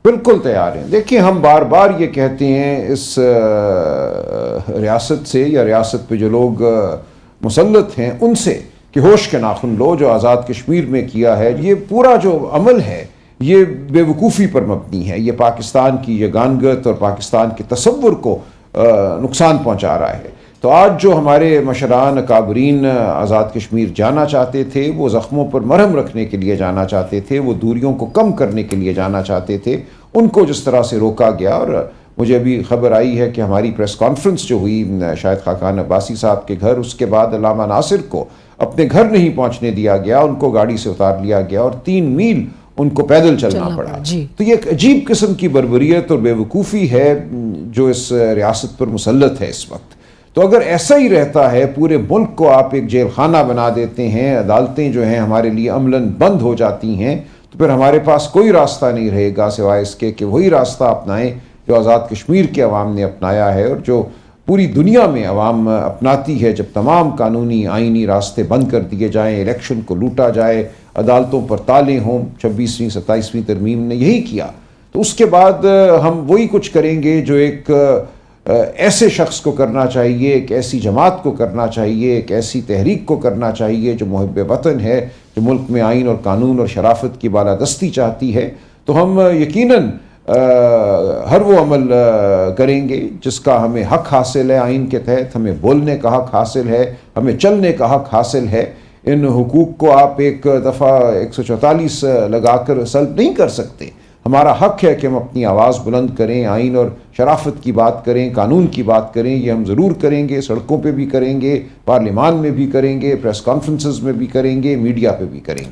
बिल्कुल तैयार हैं। देखिए, हम बार बार ये कहते हैं इस रियासत से या रियासत पे जो लोग मुसल्लत हैं उनसे कि होश के नाखुन लो। जो आज़ाद कश्मीर में किया है, ये पूरा जो अमल है ये बेवकूफ़ी पर मबनी है। ये पाकिस्तान की यगानगत और पाकिस्तान के तसव्वुर को नुकसान पहुँचा रहा है। तो आज जो हमारे मशरान अकाबरीन आज़ाद कश्मीर जाना चाहते थे, वो ज़ख्मों पर मरहम रखने के लिए जाना चाहते थे, वो दूरियों को कम करने के लिए जाना चाहते थे, उनको जिस तरह से रोका गया। और मुझे अभी खबर आई है कि हमारी प्रेस कॉन्फ्रेंस जो हुई शाहिद खाकान अब्बासी साहब के घर, उसके बाद अल्लामा नासिर को अपने घर नहीं पहुंचने दिया गया, उनको गाड़ी से उतार लिया गया और 3 मील उनको पैदल चलना पड़ा। तो ये एक अजीब किस्म की बर्बरियत और बेवकूफ़ी है जो इस रियासत पर मुसल्लत है इस वक्त। तो अगर ऐसा ही रहता है, पूरे मुल्क को आप एक जेल खाना बना देते हैं, अदालतें जो हैं हमारे लिए अमलन बंद हो जाती हैं, तो फिर हमारे पास कोई रास्ता नहीं रहेगा सिवाय इसके कि वही रास्ता अपनाएं जो आज़ाद कश्मीर के अवाम ने अपनाया है और जो पूरी दुनिया में अवाम अपनाती है। जब तमाम कानूनी आइनी रास्ते बंद कर दिए जाएं, इलेक्शन को लूटा जाए, अदालतों पर ताले हों। 26वीं 27वीं तरमीम ने यही किया। तो उसके बाद हम वही कुछ करेंगे जो एक ऐसे शख्स को करना चाहिए, एक ऐसी जमात को करना चाहिए, एक ऐसी तहरीक को करना चाहिए जो मुहिब वतन है, जो मुल्क में आइन और कानून और शराफत की बालादस्ती चाहती है। तो हम यकीनन हर वो अमल करेंगे जिसका हमें हक हासिल है। आइन के तहत हमें बोलने का हक हासिल है, हमें चलने का हक हासिल है। इन हुकूक को आप एक दफ़ा 144 लगाकर सल्ब नहीं कर सकते। हमारा हक है कि हम अपनी आवाज़ बुलंद करें, आइन और शराफत की बात करें, कानून की बात करें। ये हम ज़रूर करेंगे, सड़कों पे भी करेंगे, पार्लिमान में भी करेंगे, प्रेस कॉन्फ्रेंसेस में भी करेंगे, मीडिया पे भी करेंगे।